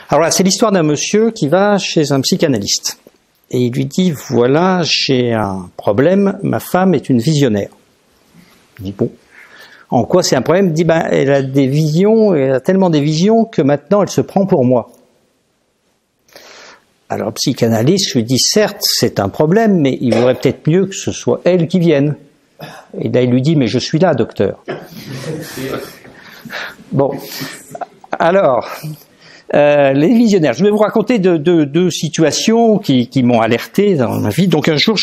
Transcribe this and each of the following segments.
Alors là, c'est l'histoire d'un monsieur qui va chez un psychanalyste. Et il lui dit, voilà, j'ai un problème, ma femme est une visionnaire. Il dit, bon, en quoi c'est un problème? Il dit, ben, elle a des visions, elle a tellement des visions que maintenant elle se prend pour moi. Alors le psychanalyste lui dit, certes, c'est un problème, mais il vaudrait peut-être mieux que ce soit elle qui vienne. Et là, il lui dit, mais je suis là, docteur. Bon, alors, les visionnaires. Je vais vous raconter deux situations qui m'ont alerté dans ma vie. Donc un jour,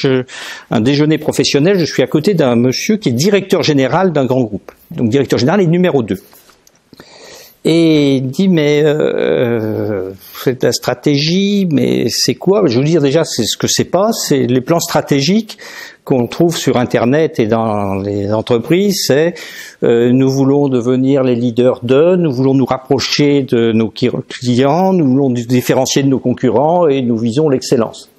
un déjeuner professionnel, je suis à côté d'un monsieur qui est directeur général d'un grand groupe. Donc directeur général et numéro 2. Et il dit, mais c'est de la stratégie, mais c'est quoi? Je veux dire déjà, c'est ce que c'est pas, c'est les plans stratégiques qu'on trouve sur Internet et dans les entreprises, c'est nous voulons devenir les leaders nous voulons nous rapprocher de nos clients, nous voulons nous différencier de nos concurrents et nous visons l'excellence.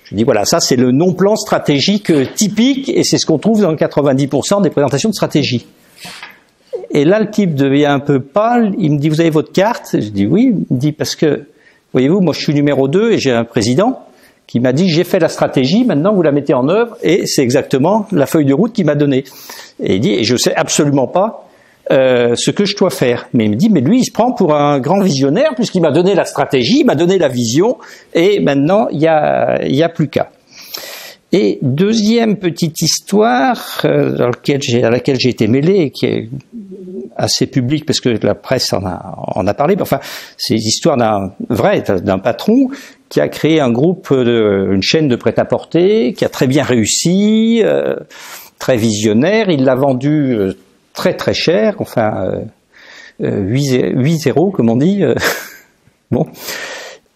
Je dis voilà, ça c'est le non-plan stratégique typique et c'est ce qu'on trouve dans 90% des présentations de stratégie. Et là, le type devient un peu pâle, il me dit, vous avez votre carte? Je dis oui, il me dit, parce que, voyez-vous, moi je suis numéro 2 et j'ai un président qui m'a dit, j'ai fait la stratégie, maintenant vous la mettez en œuvre, et c'est exactement la feuille de route qu'il m'a donnée. Et il dit, et je sais absolument pas ce que je dois faire. Mais il me dit, mais lui, il se prend pour un grand visionnaire, puisqu'il m'a donné la stratégie, il m'a donné la vision, et maintenant, il y a plus qu'à. Et deuxième petite histoire à laquelle j'ai été mêlé et qui est assez publique parce que la presse en a parlé. Enfin, c'est l'histoire d'un patron qui a créé un groupe, une chaîne de prêt-à-porter qui a très bien réussi, très visionnaire. Il l'a vendu très très cher, enfin 8-0 comme on dit. Bon.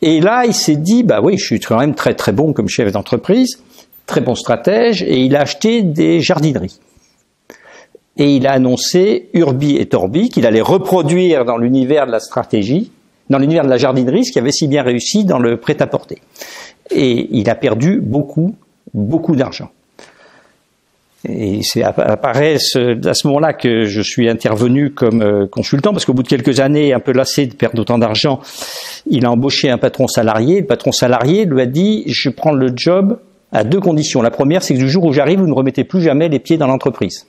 Et là, il s'est dit, bah oui, je suis quand même très très bon comme chef d'entreprise. Très bon stratège, et il a acheté des jardineries. Et il a annoncé Urbi et Torbi qu'il allait reproduire dans l'univers de la stratégie, dans l'univers de la jardinerie, ce qui avait si bien réussi dans le prêt-à-porter. Et il a perdu beaucoup d'argent. Et c'est à ce moment-là que je suis intervenu comme consultant, parce qu'au bout de quelques années, un peu lassé de perdre autant d'argent, il a embauché un patron salarié. Le patron salarié lui a dit, je prends le job à 2 conditions. La première, c'est que du jour où j'arrive, vous ne remettez plus jamais les pieds dans l'entreprise.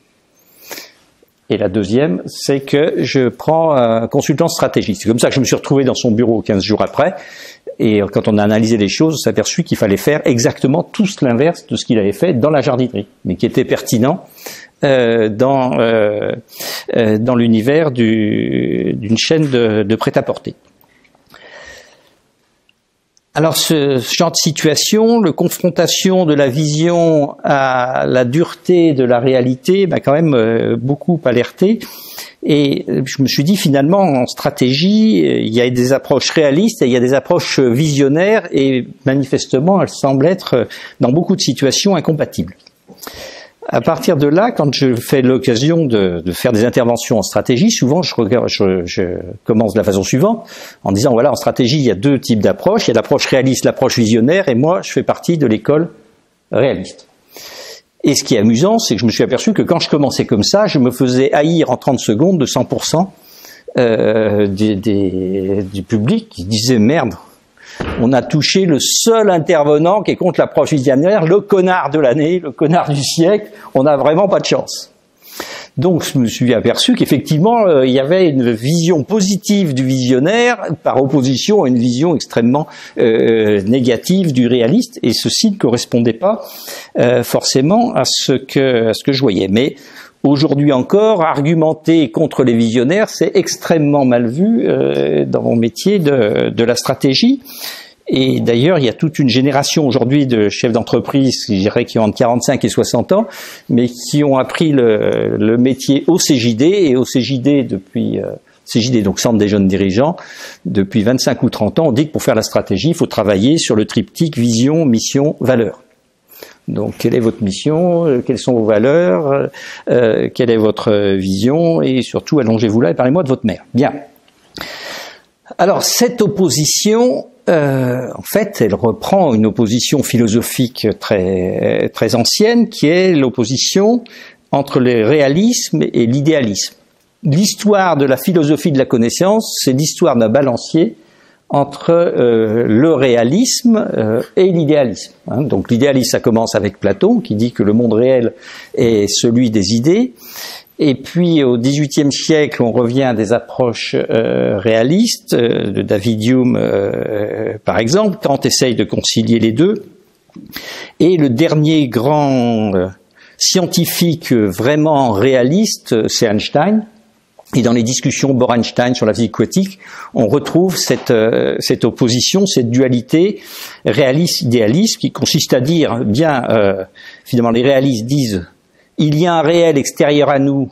Et la deuxième, c'est que je prends un consultant stratégique. C'est comme ça que je me suis retrouvé dans son bureau 15 jours après. Et quand on a analysé les choses, on s'est aperçu qu'il fallait faire exactement tout l'inverse de ce qu'il avait fait dans la jardinerie, mais qui était pertinent dans l'univers d'une chaîne de prêt-à-porter. Alors ce genre de situation, le confrontation de la vision à la dureté de la réalité m'a quand même beaucoup alerté. Et je me suis dit finalement en stratégie, il y a des approches réalistes et il y a des approches visionnaires et manifestement elles semblent être dans beaucoup de situations incompatibles. À partir de là, quand je fais l'occasion de faire des interventions en stratégie, souvent je commence de la façon suivante, en disant voilà, en stratégie il y a 2 types d'approches, il y a l'approche réaliste, l'approche visionnaire, et moi je fais partie de l'école réaliste. Et ce qui est amusant, c'est que je me suis aperçu que quand je commençais comme ça, je me faisais haïr en 30 secondes de 100% du public qui disait merde. On a touché le seul intervenant qui est contre l'approche visionnaire, le connard de l'année, le connard du siècle, on n'a vraiment pas de chance. Donc je me suis aperçu qu'effectivement il y avait une vision positive du visionnaire par opposition à une vision extrêmement négative du réaliste, et ceci ne correspondait pas forcément à ce que je voyais. Mais aujourd'hui encore, argumenter contre les visionnaires, c'est extrêmement mal vu dans mon métier de la stratégie. Et d'ailleurs, il y a toute une génération aujourd'hui de chefs d'entreprise, je dirais, qui ont entre 45 et 60 ans, mais qui ont appris le métier au CJD, et au CJD depuis... CJD, donc Centre des jeunes dirigeants, depuis 25 ou 30 ans, on dit que pour faire la stratégie, il faut travailler sur le triptyque vision, mission, valeur. Donc, quelle est votre mission, quelles sont vos valeurs, quelle est votre vision, et surtout, allongez-vous là et parlez-moi de votre mère. Bien. Alors, cette opposition, en fait, elle reprend une opposition philosophique très, très ancienne, qui est l'opposition entre le réalisme et l'idéalisme. L'histoire de la philosophie de la connaissance, c'est l'histoire d'un balancier entre le réalisme et l'idéalisme. Donc l'idéalisme, ça commence avec Platon, qui dit que le monde réel est celui des idées. Et puis au XVIIIe siècle, on revient à des approches réalistes, de David Hume par exemple. Kant essaye de concilier les deux. Et le dernier grand scientifique vraiment réaliste, c'est Einstein. Et dans les discussions Bohr-Einstein sur la physique quantique, on retrouve cette opposition, cette dualité réaliste-idéaliste qui consiste à dire, finalement les réalistes disent, il y a un réel extérieur à nous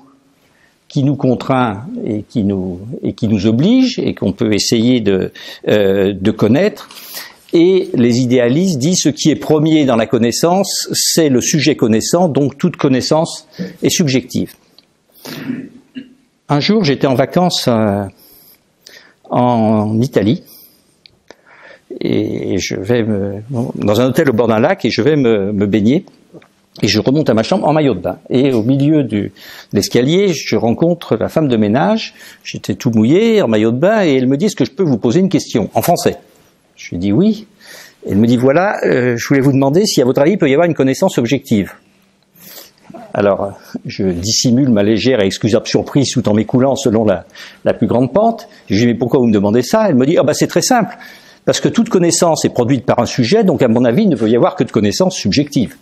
qui nous contraint et qui nous oblige et qu'on peut essayer de connaître. Et les idéalistes disent, ce qui est premier dans la connaissance, c'est le sujet connaissant, donc toute connaissance est subjective. Un jour, j'étais en vacances en Italie et je vais dans un hôtel au bord d'un lac et je vais me baigner et je remonte à ma chambre en maillot de bain. Et au milieu de l'escalier, je rencontre la femme de ménage. J'étais tout mouillé en maillot de bain et elle me dit, est-ce que je peux vous poser une question en français? Je lui dis oui. Elle me dit, voilà, je voulais vous demander si à votre avis il peut y avoir une connaissance objective. Alors, je dissimule ma légère et excusable surprise tout en m'écoulant selon la plus grande pente. Je lui dis, mais pourquoi vous me demandez ça? Elle me dit, c'est très simple, parce que toute connaissance est produite par un sujet, donc à mon avis, il ne peut y avoir que de connaissances subjectives.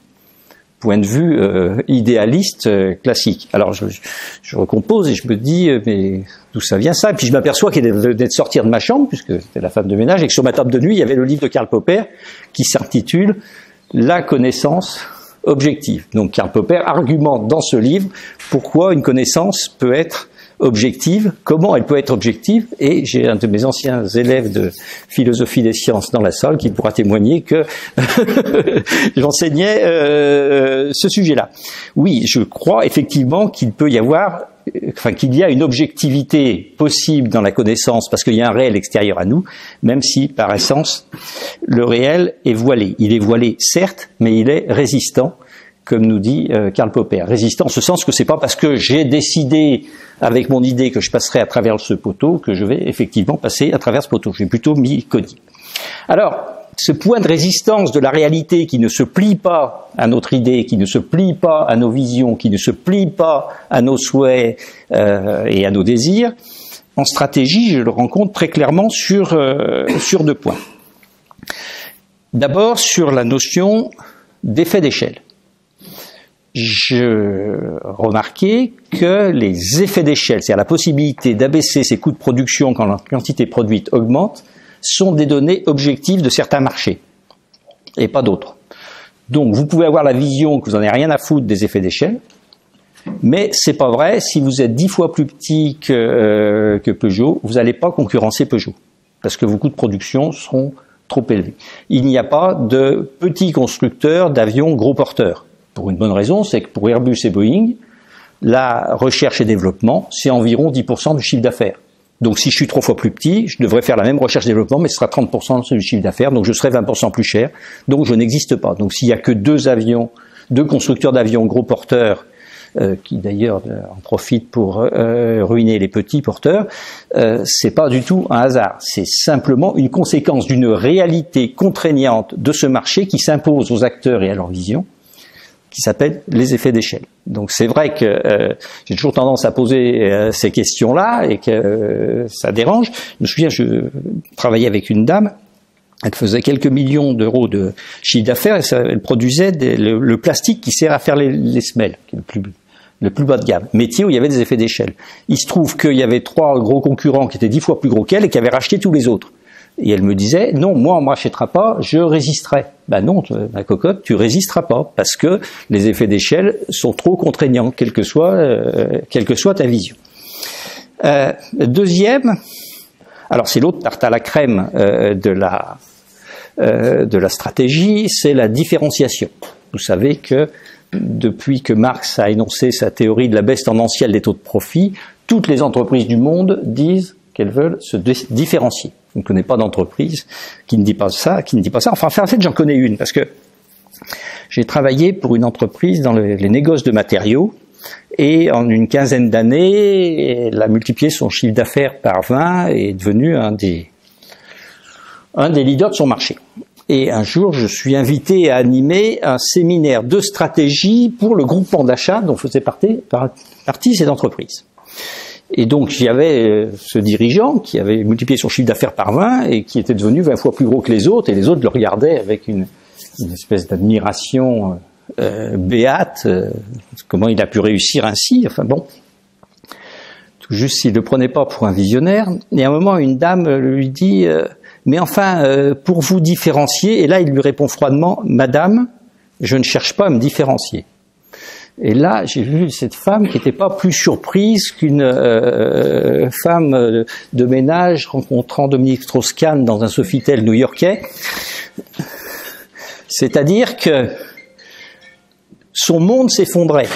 Point de vue idéaliste classique. Alors, je recompose et je me dis, mais d'où ça vient ça? Et puis je m'aperçois qu'elle venait de sortir de ma chambre, puisque c'était la femme de ménage, et que sur ma table de nuit, il y avait le livre de Karl Popper qui s'intitule « La connaissance objective ». Donc Karl Popper argumente dans ce livre pourquoi une connaissance peut être objective, comment elle peut être objective, et j'ai un de mes anciens élèves de philosophie des sciences dans la salle qui pourra témoigner que j'enseignais ce sujet-là. Oui, je crois effectivement qu'il peut y avoir, qu'il y a une objectivité possible dans la connaissance parce qu'il y a un réel extérieur à nous, même si par essence le réel est voilé. Il est voilé certes, mais il est résistant, comme nous dit Karl Popper. Résistant en ce sens que c'est pas parce que j'ai décidé avec mon idée que je passerai à travers ce poteau que je vais effectivement passer à travers ce poteau. J'ai plutôt mis codie. Alors, ce point de résistance de la réalité qui ne se plie pas à notre idée, qui ne se plie pas à nos visions, qui ne se plie pas à nos souhaits et à nos désirs, en stratégie, je le rencontre très clairement sur deux points. D'abord, sur la notion d'effet d'échelle. Je remarquais que les effets d'échelle, c'est-à-dire la possibilité d'abaisser ses coûts de production quand la quantité produite augmente, sont des données objectives de certains marchés, et pas d'autres. Donc vous pouvez avoir la vision que vous n'en avez rien à foutre des effets d'échelle, mais c'est pas vrai, si vous êtes 10 fois plus petit que Peugeot, vous n'allez pas concurrencer Peugeot, parce que vos coûts de production seront trop élevés. Il n'y a pas de petits constructeurs d'avions gros porteurs. Pour une bonne raison, c'est que pour Airbus et Boeing, la recherche et développement, c'est environ 10% du chiffre d'affaires. Donc si je suis 3 fois plus petit, je devrais faire la même recherche et développement, mais ce sera 30% du chiffre d'affaires, donc je serai 20% plus cher, donc je n'existe pas. Donc s'il n'y a que deux constructeurs d'avions gros porteurs, qui d'ailleurs en profitent pour ruiner les petits porteurs, c'est pas du tout un hasard, c'est simplement une conséquence d'une réalité contraignante de ce marché qui s'impose aux acteurs et à leur vision, qui s'appelle les effets d'échelle. Donc c'est vrai que j'ai toujours tendance à poser ces questions-là et que ça dérange. Je me souviens, je travaillais avec une dame, elle faisait quelques millions d'euros de chiffre d'affaires et elle produisait le plastique qui sert à faire les semelles, qui est le plus bas de gamme, métier où il y avait des effets d'échelle. Il se trouve qu'il y avait 3 gros concurrents qui étaient 10 fois plus gros qu'elle et qui avaient racheté tous les autres. Et elle me disait, non, moi, on ne m'achètera pas, je résisterai. Ben non, ma cocotte, tu résisteras pas, parce que les effets d'échelle sont trop contraignants, quelle que soit ta vision. Deuxième, alors c'est l'autre tarte à la crème de la stratégie, c'est la différenciation. Vous savez que depuis que Marx a énoncé sa théorie de la baisse tendancielle des taux de profit, toutes les entreprises du monde disent qu'elles veulent se différencier. Je ne connais pas d'entreprise qui ne dit pas ça, Enfin, en fait, j'en connais une, parce que j'ai travaillé pour une entreprise dans les négoces de matériaux, et en une quinzaine d'années, elle a multiplié son chiffre d'affaires par 20 et est devenu un des un des leaders de son marché. Et un jour, je suis invité à animer un séminaire de stratégie pour le groupement d'achat dont faisait partie cette entreprise. Et donc, il y avait ce dirigeant qui avait multiplié son chiffre d'affaires par 20 et qui était devenu 20 fois plus gros que les autres, et les autres le regardaient avec une espèce d'admiration béate, comment il a pu réussir ainsi, enfin bon, tout juste s'il ne le prenait pas pour un visionnaire. Et à un moment, une dame lui dit mais enfin, pour vous différencier, et là il lui répond froidement, Madame, je ne cherche pas à me différencier. Et là, j'ai vu cette femme qui n'était pas plus surprise qu'une femme de ménage rencontrant Dominique Strauss-Kahn dans un Sofitel new-yorkais. C'est-à-dire que son monde s'effondrait,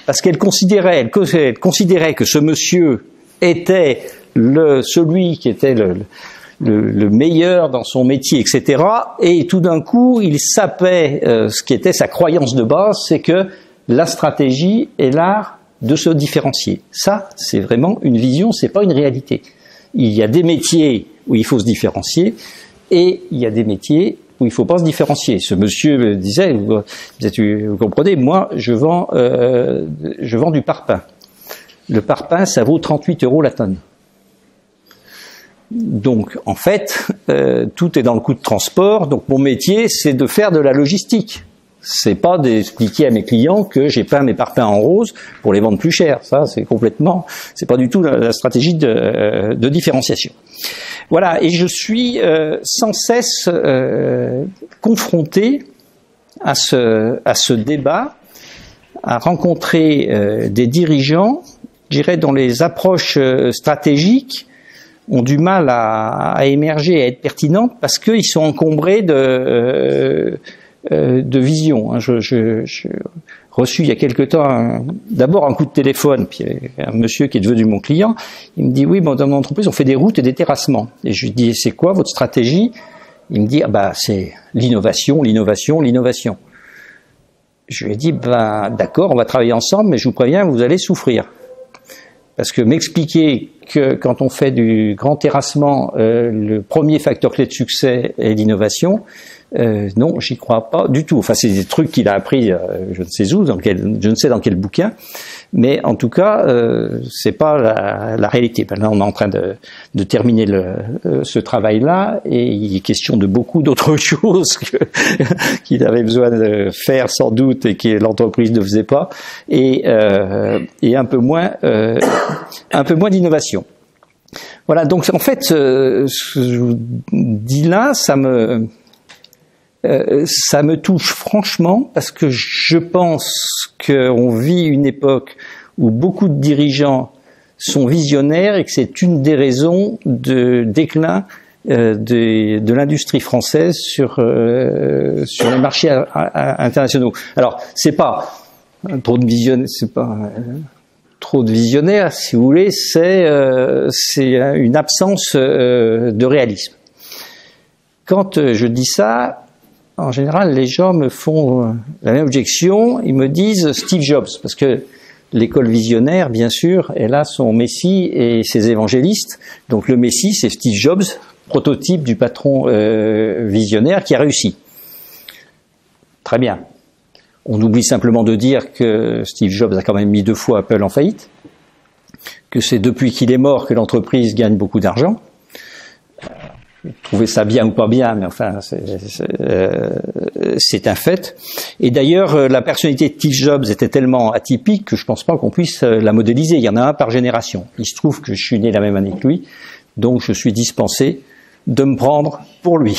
parce qu'elle considérait que ce monsieur était celui qui était le meilleur dans son métier, etc. Et tout d'un coup, il sapait ce qui était sa croyance de base, c'est que la stratégie est l'art de se différencier. Ça, c'est vraiment une vision, c'est pas une réalité. Il y a des métiers où il faut se différencier, et il y a des métiers où il faut pas se différencier. Ce monsieur disait, vous comprenez, moi, je vends du parpaing. Le parpaing, ça vaut 38 € la tonne. Donc, en fait, tout est dans le coût de transport. Donc, mon métier, c'est de faire de la logistique. C'est pas d'expliquer à mes clients que j'ai peint mes parpaings en rose pour les vendre plus cher. Ça, c'est pas du tout la stratégie de différenciation. Voilà. Et je suis sans cesse confronté à ce débat, à rencontrer des dirigeants, je dirais, dont les approches stratégiques ont du mal à émerger, à être pertinentes, parce qu'ils sont encombrés de vision. J'ai reçu il y a quelque temps d'abord un coup de téléphone, puis un monsieur qui est devenu mon client, il me dit oui, bon, dans mon entreprise on fait des routes et des terrassements. Et je lui dis c'est quoi votre stratégie? Il me dit c'est l'innovation. Je lui ai dit d'accord, on va travailler ensemble, mais je vous préviens, vous allez souffrir. Parce que m'expliquer que quand on fait du grand terrassement, le premier facteur clé de succès est l'innovation, non, j'y crois pas du tout. Enfin, c'est des trucs qu'il a appris, je ne sais où, je ne sais dans quel bouquin, mais en tout cas, c'est pas la réalité. Ben là, on est en train de terminer ce travail-là, et il est question de beaucoup d'autres choses qu'il avait besoin de faire sans doute et que l'entreprise ne faisait pas, et un peu moins d'innovation. Voilà. Donc en fait, ce que je vous dis là, ça me touche franchement, parce que je pense qu'on vit une époque où beaucoup de dirigeants sont visionnaires et que c'est une des raisons de déclin de l'industrie française sur les marchés internationaux. Alors, c'est pas trop de visionnaires, si vous voulez, c'est une absence de réalisme. Quand je dis ça, en général, les gens me font la même objection. Ils me disent Steve Jobs, parce que l'école visionnaire, bien sûr, elle a son messie et ses évangélistes. Donc le messie, c'est Steve Jobs, prototype du patron visionnaire qui a réussi. Très bien. On oublie simplement de dire que Steve Jobs a quand même mis 2 fois Apple en faillite, que c'est depuis qu'il est mort que l'entreprise gagne beaucoup d'argent. Trouvez ça bien ou pas bien, mais enfin, c'est un fait. Et d'ailleurs, la personnalité de Steve Jobs était tellement atypique que je pense pas qu'on puisse la modéliser. Il y en a un par génération. Il se trouve que je suis né la même année que lui, donc je suis dispensé de me prendre pour lui.